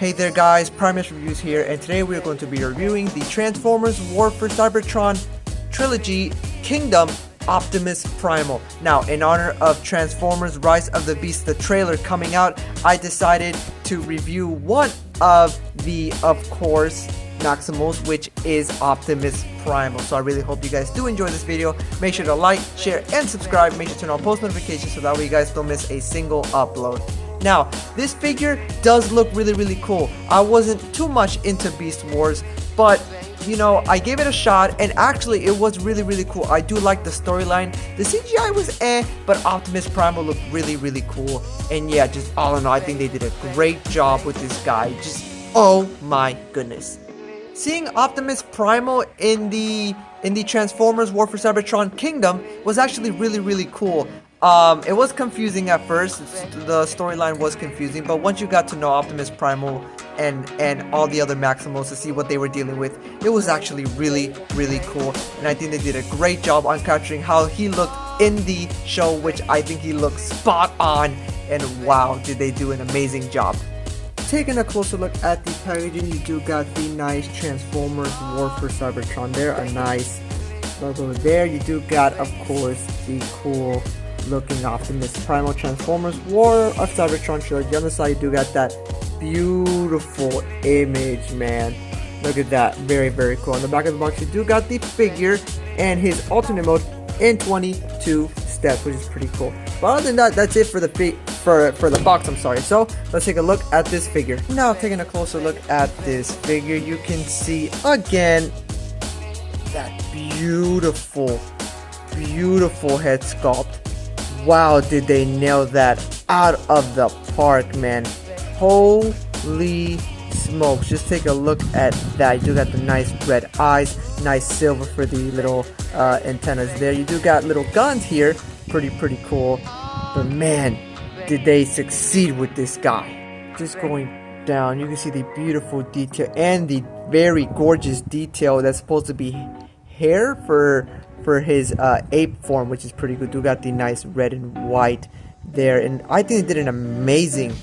Hey there guys, Primus Reviews here, and today we are going to be reviewing the Transformers War for Cybertron Trilogy Kingdom Optimus Primal. Now, in honor of Transformers Rise of the Beast, the trailer coming out, I decided to review one of the, of course, Maximals, which is Optimus Primal. So I really hope you guys do enjoy this video. Make sure to like, share, and subscribe. Make sure to turn on post notifications so that way you guys don't miss a single upload. Now, this figure does look really cool. I wasn't too much into Beast Wars, but you know, I gave it a shot, and actually it was really cool. I do like the storyline. The CGI was but Optimus Primal looked really cool. And yeah, just all in all, I think they did a great job with this guy. Just, oh my goodness. Seeing Optimus Primal in the Transformers War for Cybertron Kingdom was actually really cool. It was confusing at first. The storyline was confusing, but once you got to know Optimus Primal and all the other Maximals to see what they were dealing with, it was actually really cool. And I think they did a great job on capturing how he looked in the show, which I think he looked spot on. And wow, did they do an amazing job. Taking a closer look at the packaging, you do got the nice Transformers War for Cybertron there, a nice logo there. You do got, of course, the cool looking Optimus Primal Transformers War of Cybertron trilogy. On the side, you do got that beautiful image, man. Look at that, very cool. On the back of the box, you do got the figure and his alternate mode in 22 steps, which is pretty cool. But other than that, that's it for the box, I'm sorry. So let's take a look at this figure. Now, taking a closer look at this figure, you can see again that beautiful head sculpt. Wow, did they nail that out of the park, man. Holy smokes, just take a look at that. You do got the nice red eyes, nice silver for the little antennas there. You do got little guns here, pretty cool. But man, did they succeed with this guy. Just going down, you can see the beautiful detail and the very gorgeous detail that's supposed to be hair for his ape form, which is pretty good. Do got the nice red and white there, and I think they did an amazing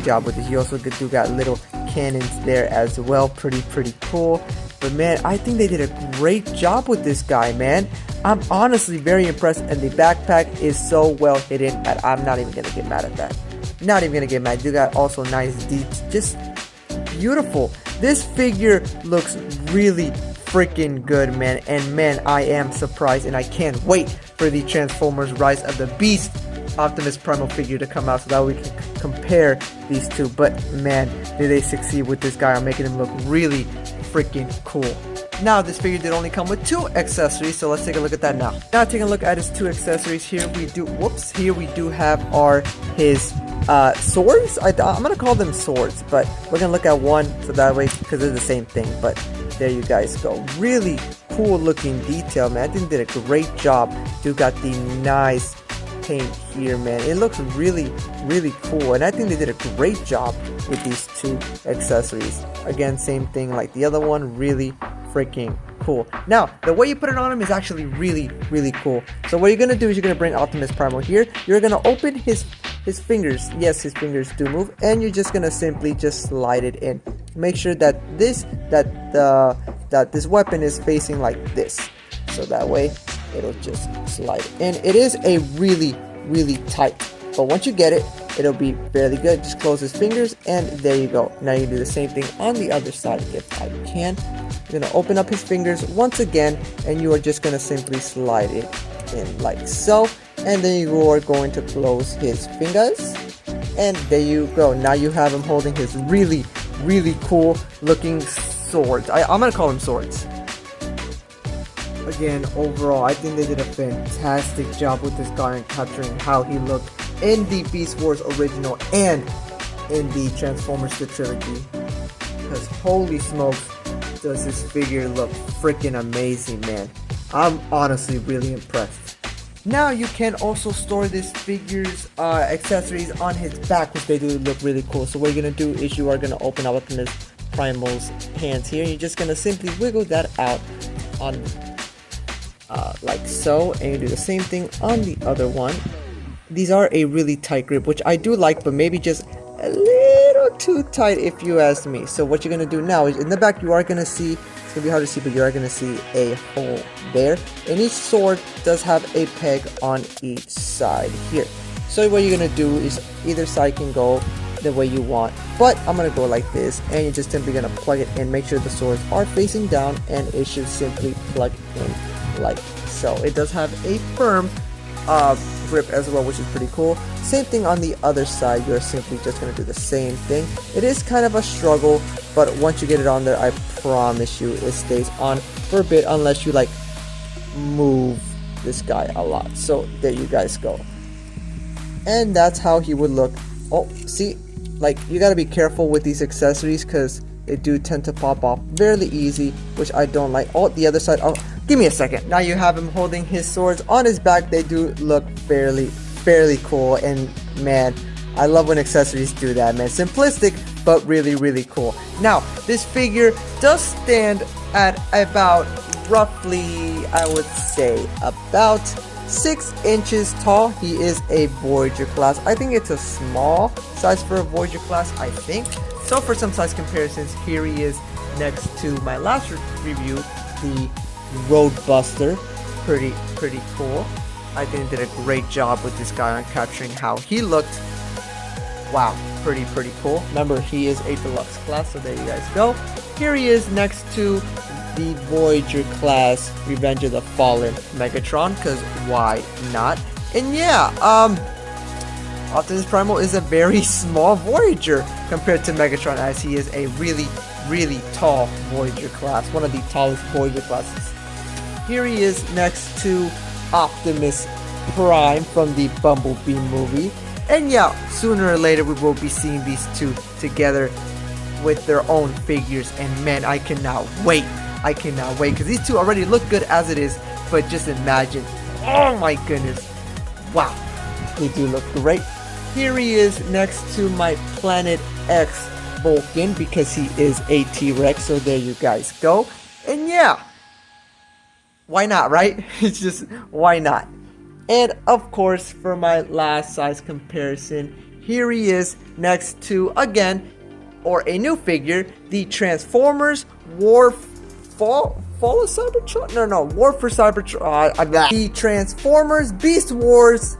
job with this. You also do got little cannons there as well, pretty cool. But man, I think they did a great job with this guy, man. I'm honestly very impressed, and the backpack is so well hidden that I'm not even gonna get mad at that. Not even gonna get mad. You got also nice deets, just beautiful. This figure looks really freaking good, man. And man, I am surprised, and I can't wait for the Transformers Rise of the Beast Optimus Primal figure to come out so that we can compare these two. But man, did they succeed with this guy on making him look really freaking cool. Now, this figure did only come with 2 accessories, so let's take a look at that now. Now, taking a look at his 2 accessories, here we do have his swords. I'm gonna call them swords, but we're gonna look at one so that way, because they're the same thing. But there you guys go. Really cool looking detail, man. I think they did a great job. You got the nice paint here, man. It looks really cool, and I think they did a great job with these 2 accessories. Again, same thing like the other one, really freaking cool. Now, the way you put it on him is actually really cool. So what you're gonna do is you're gonna bring Optimus Primal here. You're gonna open his fingers. Yes, his fingers do move, and you're just gonna simply just slide it in. Make sure that this weapon is facing like this, so that way it'll just slide in. It is a really tight, but once you get it, it'll be fairly good. Just close his fingers, and there you go. Now you do the same thing on the other side if I can. You're gonna open up his fingers once again, and you are just gonna simply slide it in like so. And then you are going to close his fingers, and there you go. Now you have him holding his really cool looking swords. I'm gonna call them swords. Again, overall, I think they did a fantastic job with this guy and capturing how he looked in the Beast Wars original and in the Transformers the trilogy. Because holy smokes, does this figure look freaking amazing, man. I'm honestly really impressed. Now you can also store this figure's accessories on his back, which they do look really cool. So what you're going to do is you are going to open up Optimus Primal's hands here, and you're just going to simply wiggle that out on like so, and you do the same thing on the other one. These are a really tight grip, which I do like, but maybe just a little too tight if you ask me. So what you're gonna do now is in the back you are gonna see, it's gonna be hard to see, but you are gonna see a hole there. And each sword does have a peg on each side here. So what you're gonna do is either side can go the way you want, but I'm gonna go like this, and you're just simply gonna plug it in. Make sure the swords are facing down, and it should simply plug in like so. It does have a firm grip as well, which is pretty cool. Same thing on the other side. You're simply just gonna do the same thing. It is kind of a struggle, but once you get it on there, I promise you it stays on for a bit, unless you like move this guy a lot. So there you guys go, and that's how he would look. Oh, see, like, you gotta be careful with these accessories because they do tend to pop off fairly easy, which I don't like. Oh, the other side. Oh, give me a second. Now you have him holding his swords on his back. They do look fairly cool, and man, I love when accessories do that, man. Simplistic, but really cool. Now, this figure does stand at about roughly, I would say, about 6 inches tall. He is a Voyager class. I think it's a small size for a Voyager class, I think. So for some size comparisons, here he is next to my last review, the Roadbuster. Pretty cool. I think they did a great job with this guy on capturing how he looked. Wow, pretty cool. Remember, he is a deluxe class, so there you guys go. Here he is next to the Voyager class Revenge of the Fallen Megatron, because why not? And yeah, Optimus Primal is a very small Voyager compared to Megatron, as he is a really tall Voyager class, one of the tallest Voyager classes. Here he is next to Optimus Prime from the Bumblebee movie. And yeah, sooner or later we will be seeing these two together with their own figures, and man, I cannot wait because these two already look good as it is, but just imagine, oh my goodness, wow, they do look great. Here he is next to my Planet X Vulcan, because he is a T-Rex, so there you guys go. And yeah, why not, right? It's just, why not? And of course, for my last size comparison, here he is next to, again, or a new figure, the Transformers Fall of Cybertron? No, War for Cybertron. The Transformers Beast Wars.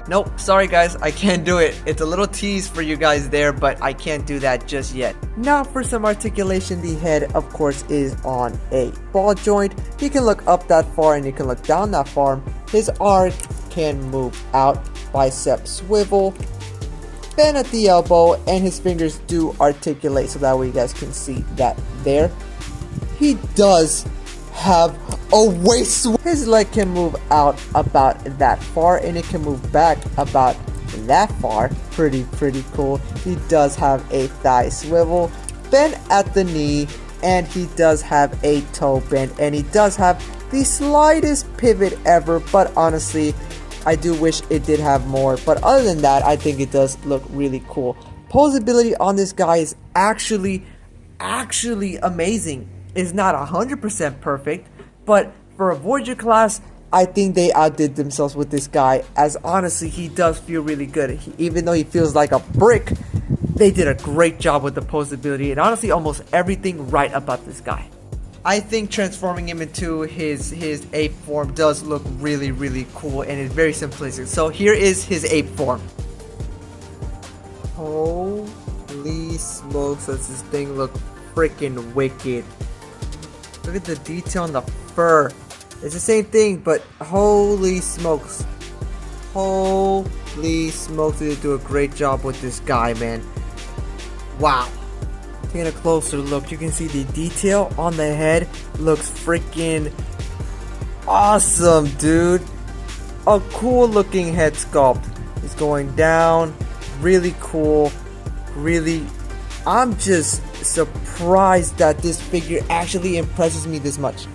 Nope, sorry guys, I can't do it. It's a little tease for you guys there, but I can't do that just yet. Now for some articulation, the head of course is on a ball joint. You can look up that far and you can look down that far. His arm can move out, bicep swivel, bend at the elbow, and his fingers do articulate, so that way you guys can see that there. He does have a waist swivel. His leg can move out about that far, and it can move back about that far. Pretty cool. He does have a thigh swivel, bend at the knee, and he does have a toe bend, and he does have the slightest pivot ever, but honestly, I do wish it did have more. But other than that, I think it does look really cool. Posability on this guy is actually amazing. It's not 100% perfect, but for a Voyager class, I think they outdid themselves with this guy, as honestly, he does feel really good. Even though he feels like a brick, they did a great job with the posability, and honestly, almost everything right about this guy. I think transforming him into his ape form does look really cool, and it's very simplistic. So here is his ape form. Holy smokes, does this thing look freaking wicked. Look at the detail on the fur. It's the same thing, but holy smokes. Holy smokes, they do a great job with this guy, man. Wow. Taking a closer look, you can see the detail on the head looks freaking awesome, dude. A cool looking head sculpt. It's going down. Really cool. Really, I'm just surprised that this figure actually impresses me this much.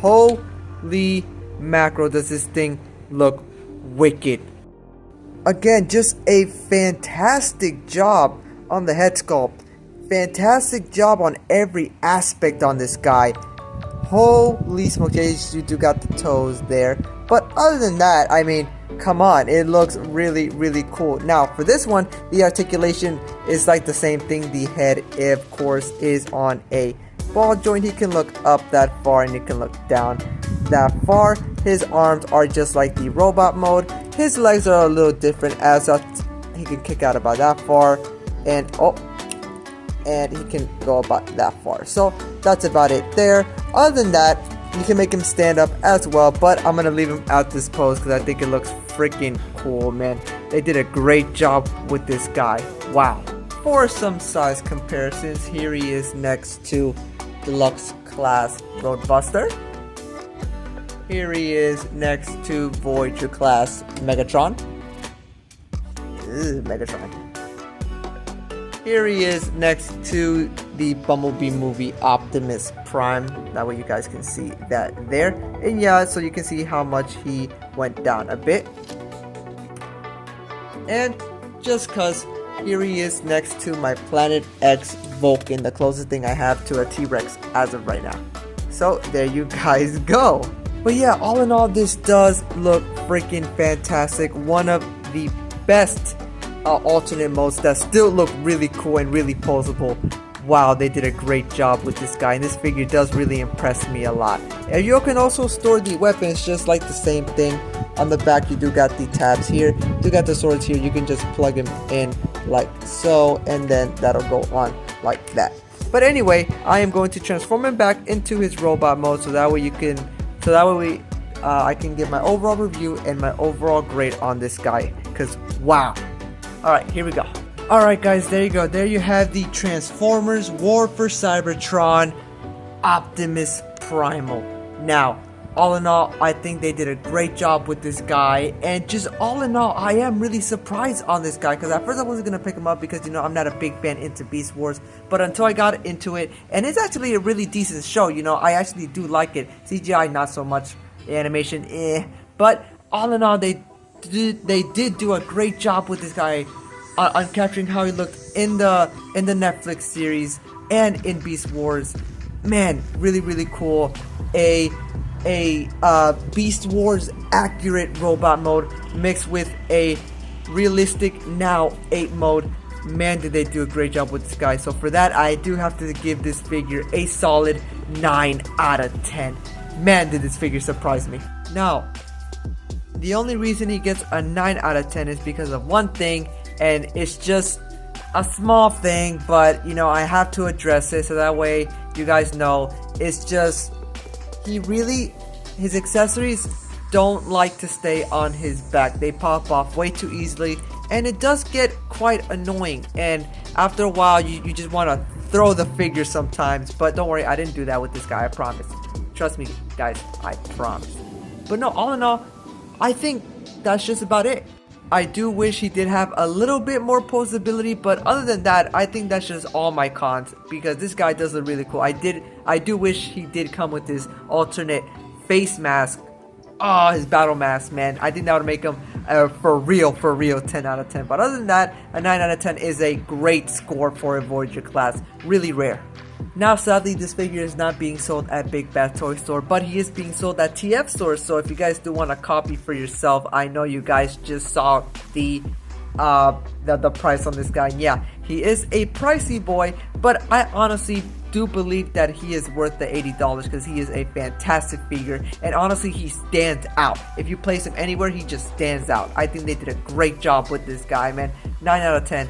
Holy macro, does this thing look wicked. Again, just a fantastic job on the head sculpt. Fantastic job on every aspect on this guy. Holy smokes, you do got the toes there. But other than that, I mean, come on, it looks really, really cool. Now, for this one, the articulation is like the same thing. The head, of course, is on a ball joint. He can look up that far and he can look down that far. His arms are just like the robot mode. His legs are a little different, as he can kick out about that far, and he can go about that far. So that's about it there. Other than that, you can make him stand up as well, but I'm gonna leave him at this pose because I think it looks freaking cool, man. They did a great job with this guy. Wow. For some size comparisons, here he is next to Deluxe Class Roadbuster. Here he is next to Voyager Class Megatron. Megatron. Here he is next to the Bumblebee movie Optimus Prime. That way you guys can see that there. And yeah, so you can see how much he went down a bit. And just cause, here he is next to my Planet X Vulcan, the closest thing I have to a T-Rex as of right now. So there you guys go. But yeah, all in all, this does look freaking fantastic. One of the best alternate modes that still look really cool and really posable. Wow, they did a great job with this guy, and this figure does really impress me a lot. And you can also store the weapons just like the same thing. On the back, you do got the tabs here, you do got the swords here. You can just plug them in like so, and then that'll go on like that. But anyway, I am going to transform him back into his robot mode, so that way I can give my overall review and my overall grade on this guy, because wow. Alright, here we go. Alright guys, there you go. There you have the Transformers War for Cybertron Optimus Primal. Now, all in all, I think they did a great job with this guy, and just all in all, I am really surprised on this guy, because at first I wasn't going to pick him up because, you know, I'm not a big fan into Beast Wars, but until I got into it, and it's actually a really decent show, you know, I actually do like it. CGI, not so much. Animation, but all in all, they did do a great job with this guy on capturing how he looked in the Netflix series and in Beast Wars. Man, really, really cool. A Beast Wars accurate robot mode mixed with a realistic now 8 mode. Man, did they do a great job with this guy. So for that, I do have to give this figure a solid 9 out of 10. Man, did this figure surprise me. Now, the only reason he gets a 9 out of 10 is because of one thing, and it's just a small thing, but you know, I have to address it so that way you guys know. It's just, his accessories don't like to stay on his back. They pop off way too easily, and it does get quite annoying, and after a while you just want to throw the figure sometimes. But don't worry, I didn't do that with this guy, I promise. Trust me guys, I promise. But no, all in all, I think that's just about it. I do wish he did have a little bit more posability, but other than that, I think that's just all my cons, because this guy does look really cool. I do wish he did come with his alternate face mask. Oh, his battle mask, man. I think that would make him for real 10 out of 10. But other than that, a 9 out of 10 is a great score for a Voyager class. Really rare. Now, sadly, this figure is not being sold at Big Bad Toy Store, but he is being sold at TF stores. So if you guys do want a copy for yourself, I know you guys just saw the price on this guy. And yeah, he is a pricey boy, but I honestly do believe that he is worth the $80 because he is a fantastic figure, and honestly, he stands out. If you place him anywhere, he just stands out. I think they did a great job with this guy, man. 9 out of 10.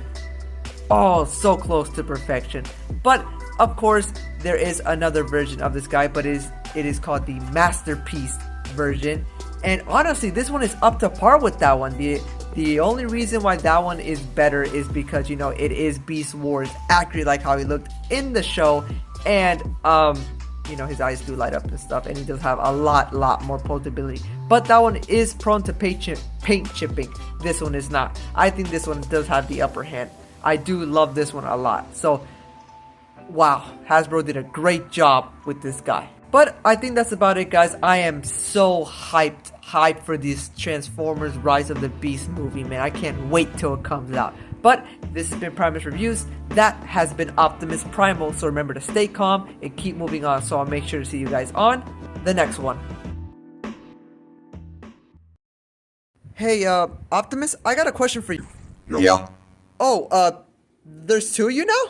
Oh, so close to perfection. But of course, there is another version of this guy, but it is called the Masterpiece version. And honestly, this one is up to par with that one. The only reason why that one is better is because, you know, it is Beast Wars accurate, like how he looked in the show. And, you know, his eyes do light up and stuff. And he does have a lot more posability. But that one is prone to paint chipping. This one is not. I think this one does have the upper hand. I do love this one a lot. So, wow, Hasbro did a great job with this guy. But I think that's about it, guys. I am so hyped for this Transformers Rise of the Beast movie, man. I can't wait till it comes out. But this has been Primus Reviews. That has been Optimus Primal. So remember to stay calm and keep moving on. So I'll make sure to see you guys on the next one. Hey, Optimus, I got a question for you. Yeah. Oh, there's two of you now?